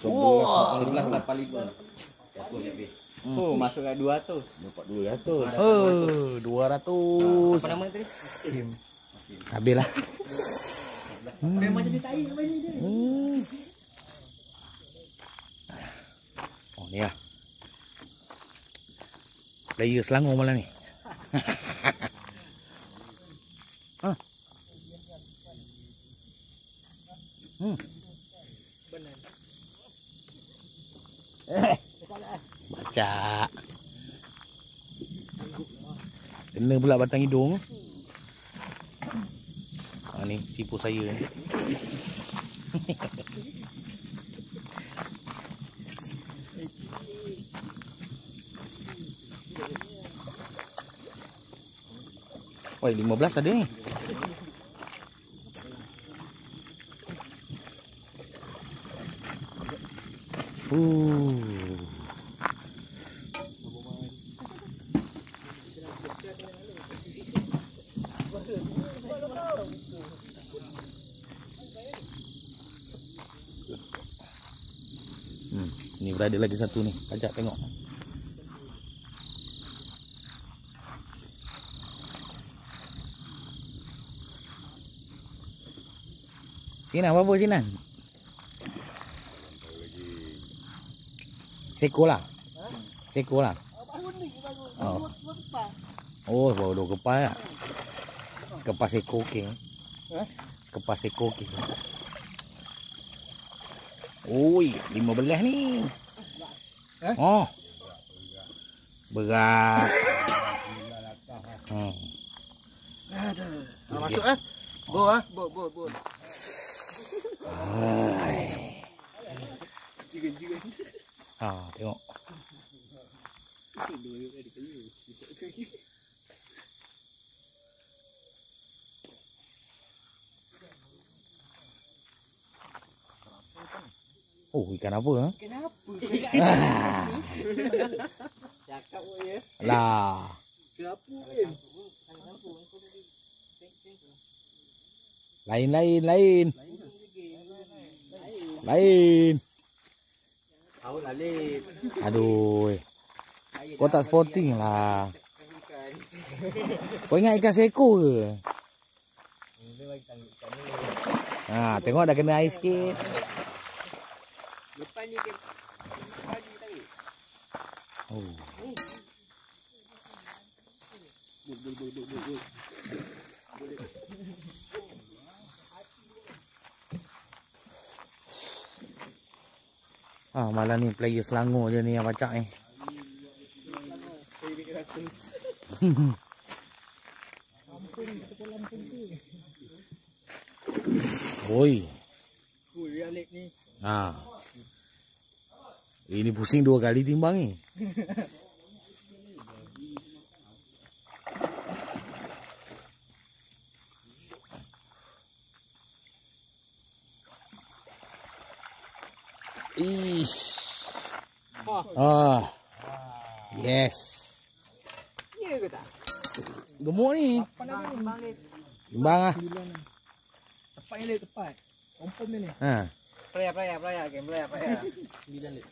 Wah, 1185. Aku habis. Oh, masuk kat 200. Dapat 200. 200. Apa nama tadi? Habislah. Memang jadi tai apa ni dia? Oh, ni lah. Player Selangor malam ni. Baca. Kena pula batang hidung. Ni sipu saya ni. Oi, 15 ada ni. Ni berada lagi satu ni. Ajak tengok. Sinan apa Sinan? Seko lah. Seko lah. Oh, baru 2 kepal lah. Sekepas seko okey. Sekepas seko okey. Oi, 15 ni. Oh. Berat. Masuk Bo. Tengok. Oh, ikan apa? Kenapa? Cakap ya. Lah. Kenapa? Lain. Tahu lah Lip. Aduh. Kau tak sporting lah. Kau ingat ikan seko ke? Tengok dah kena air sikit. Lepas ni ke pagi tadi. Oh. Malam ni player Selangor je ni yang bacak ni. Oi. Alik ni. Ini pusing 2 kali timbang ni. Ish. Yes. Ya ke tak? Gemuk ni. Timbang lah. Tepat ni Lip, tepat. Confirm ni. Peraya. 9 Lip.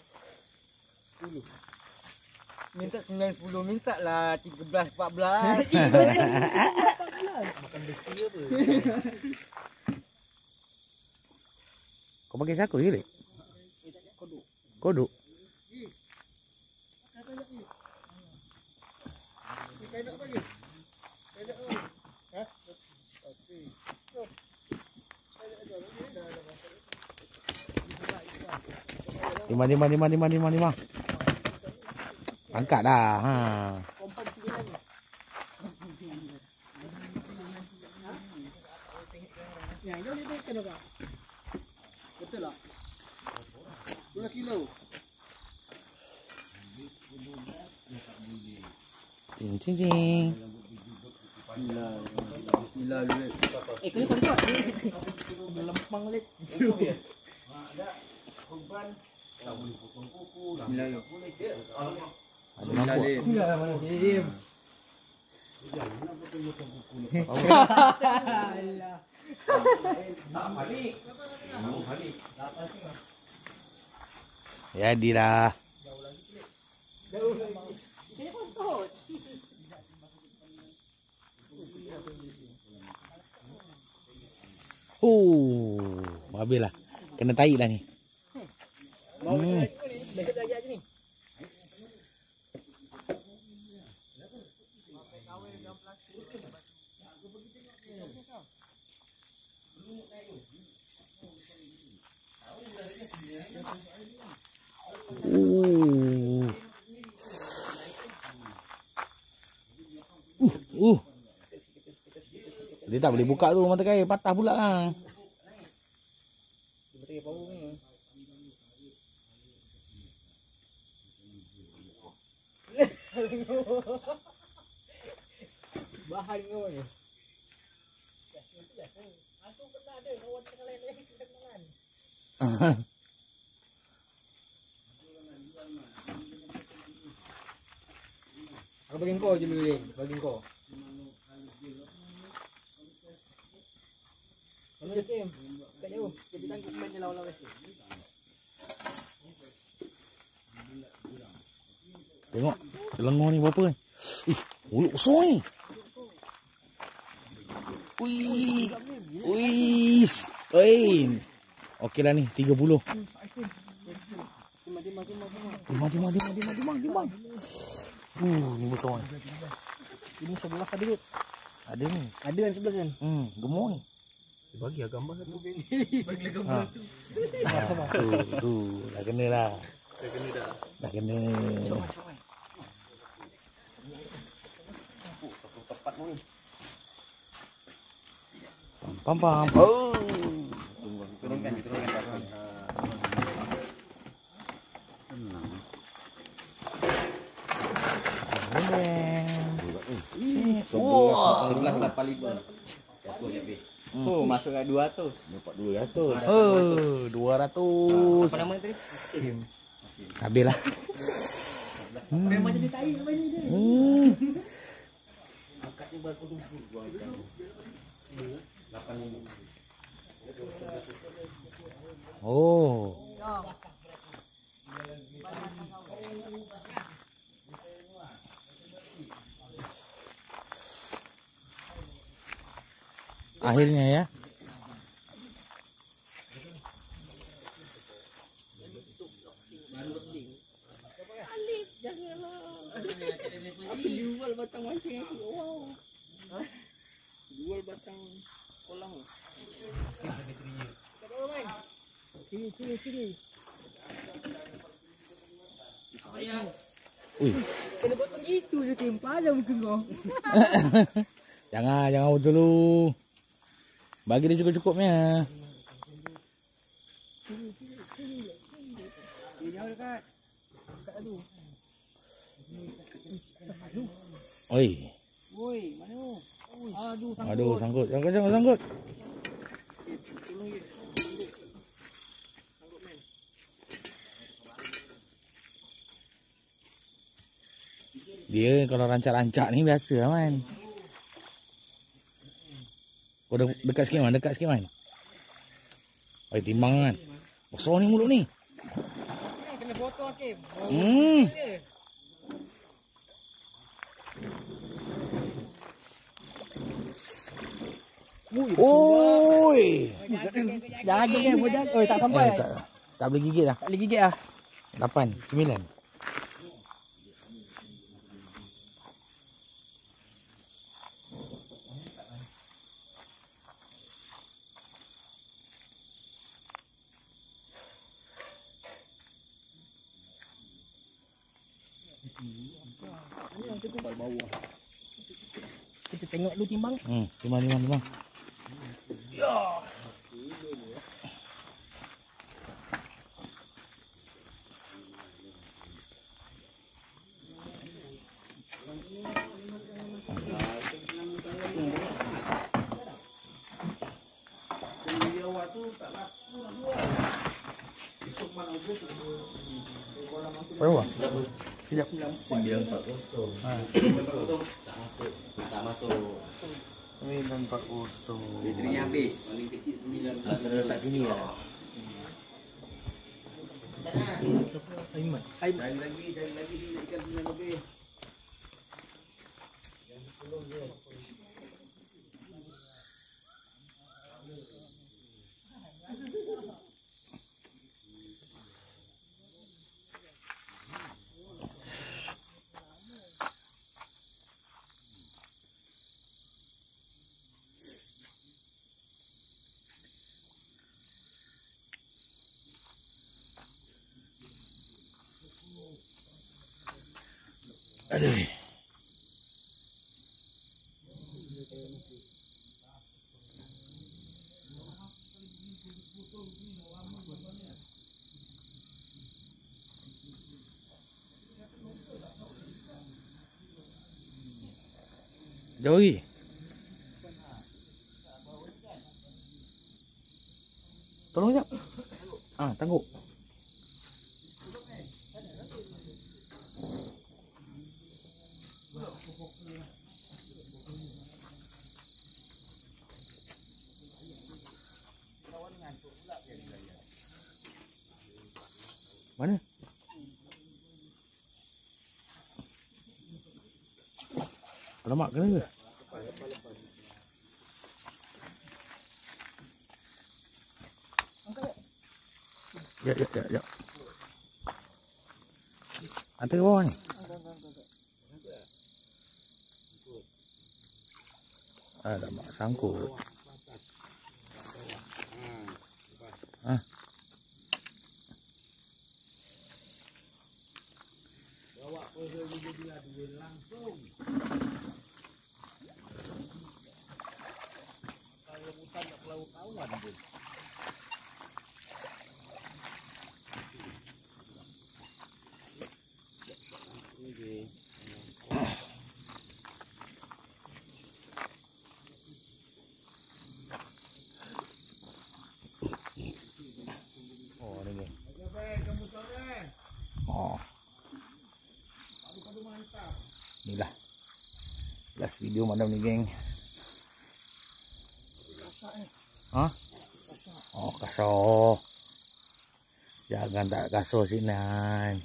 10. Minta 9-10, minta lah 13-14. Makan besi apa? Kau pakai siapa je, Lek? Kodok? Lima. Angkat dah. Betul tak? 2 kilo. Cing. Bismillah dulu. Kena. Lempang Lip. Ada korban. Tak boleh potong kuku. Bismillah. Ada nampak. Bismillahirrahmanirrahim. Jadilah. Habis lah. Kena tarik lah ni. Besok dah ajak je ni. Dia tak boleh buka tu mata kail, patah pula kan. Mata kail power ni. Bahan kau ni. Aku pernah ada kawan tengah lain-lain kita kenangan. Aku bagi kau je dulu, bagi kau. Mana dia Kim? Tak jauh. Jadi tangkap main je lawan-lawan Messi. Tengok, telengah ni berapa ni? Mulut kosong ni. Wih. Okey lah ni, 30. Timbang. Ni besar ni. Ini 11 ada kot. Ada ni. Ada yang sebelah kan? Gemuk ni. Bagi gambar satu. Bagi gambar tu. Tu. Dah kena lah. Dah kena. Pam. Turunkan. Wah, 11.85. Jatuh habis. Oh, masuk kat 200. Dapat 200. 200. Apa nama tadi? Habis lah. Memang jadi tahi apa ni dia? Angkatnya berapa dulu? 85. Oh. Akhirnya ya. Alik, janganlah. Aku jual batang mancing aku. Wow. Jual batang kolam. Sini. Ayang. Ui. Kena potong gitu je Kim. Padam muka kau. Jangan betul dulu. Bagi dia cukup-cukupnya. Jauh dekat. Dekat tu. Oi. Woi, mana? Aduh, sangkut. Sangkut. Dia kalau rancak-rancak ni biasa lah man. Oh, dekat sikit man. Oi, timbang kan. Besar ni mulut ni. Kena potong Kim. Oi. Jangan gigit budak. Oi, tak sampai. Tak boleh gigit dah. Tak boleh gigit ah. 8, 9. Kita tengok dulu timbang. Timbang. Berapa? Sekejap. 940. Tak masuk. Baterinya habis. Paling kecil 9. Kena letak sini lah. Aiman. Cari lagi ikan 9 lebih. Aduh. Jauh lagi. Tolong jap. Tangguh. Mana? Alamak, kena ke? Ya. Hantar ke bawah ni. Alamak, sangkut. Inilah last video malam ni, geng. Kasar. Jangan tak kasar Sinan.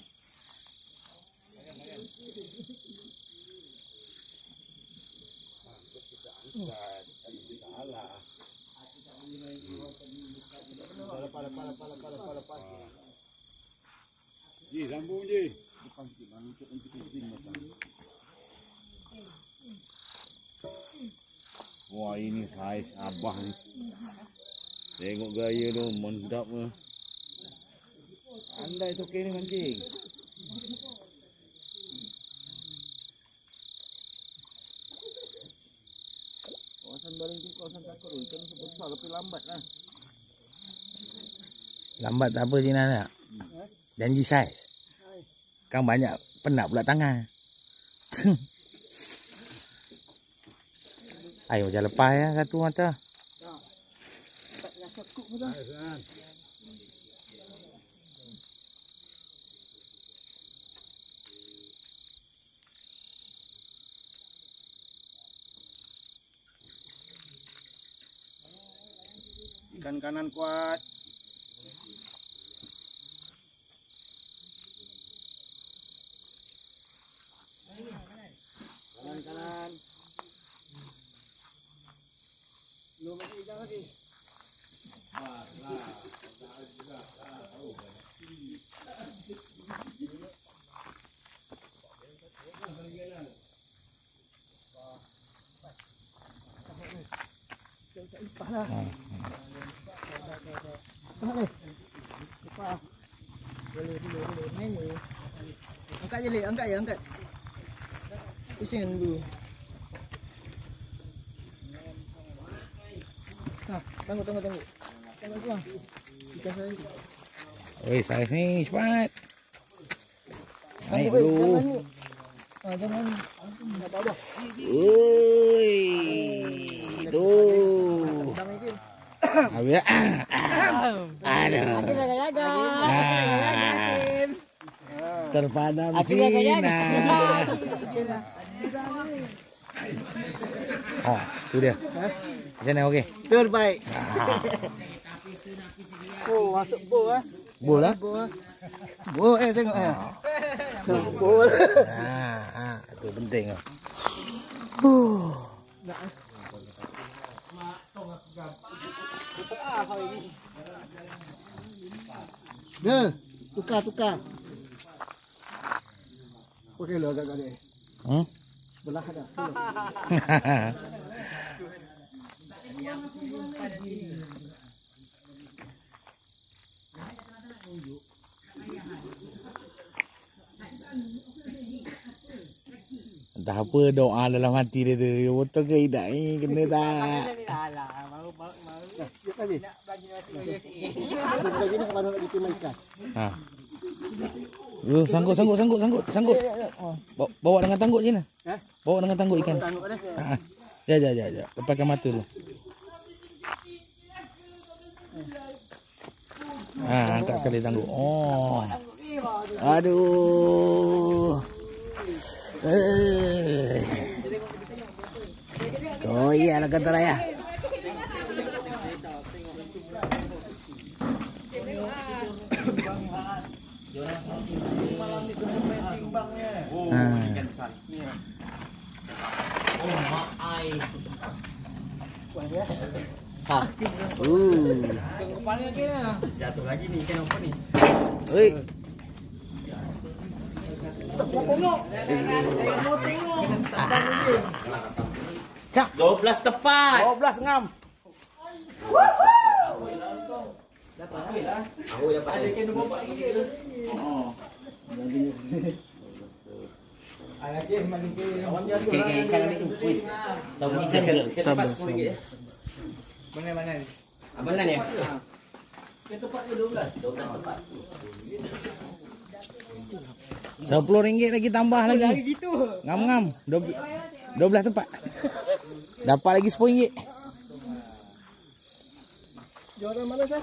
Ji, sambung je. Wah, ini saiz abah ni. Tengok gaya tu, mantap ke. Andai toke ni mancing. Kawasan baling tu kawasan takut tu. Ikan tu besar tapi lambat lah. Lambat tak apa Sinan tak? Janji saiz. Kan banyak penat pula tangan. Ayo macam lepas ya satu mata. Ikan kanan kuat. Kanan. Belum ada ikan lagi. Angkat je, angkat. Pusing dulu. Tunggu. Tengok tu lah. Ikan saya. Saiz ni cepat. Naik dulu. Jangan ni. Tak apa. Oi. Tu. Habis. Aduh. Jaga-jaga. Terpadam Sinan. Oh, tu dia. Macam mana okey? Terbaik. Oh, masuk bol ah. Bol lah. Bol tengok Bol. Tu penting ah. Nah, tukar. Okey lo agak gede. Belah ada. Entah apa doa dalam hati dia tu. Betul ke tidak ni? Kena tak? Ha. Sangkut. Bawa dengan tanggut je nah. Bawa dengan tanggut ikan. Ha. Ya. Lepaskan mata dulu. Ha, angkat sekali tanggut. Oh. Aduh. Oh iya lah kata raya. Ikan besar. Oh, mak ai. Ha. Kepala lagi lah. Jatuh lagi ni ikan apa ni? Oi. Tengok. Cak 12 tepat. 12 ngam. Aku dapat ada ikan 24 lagi dia. Oh. Ikan ada tu. Sabun ikan ke? Sabun. Mana ni? Mana ni? Yang tepat tu 12 tepat. RM10 lagi tambah lagi. Gitu. Ngam. 12 tempat. Dapat lagi RM10. Jualan mana sah?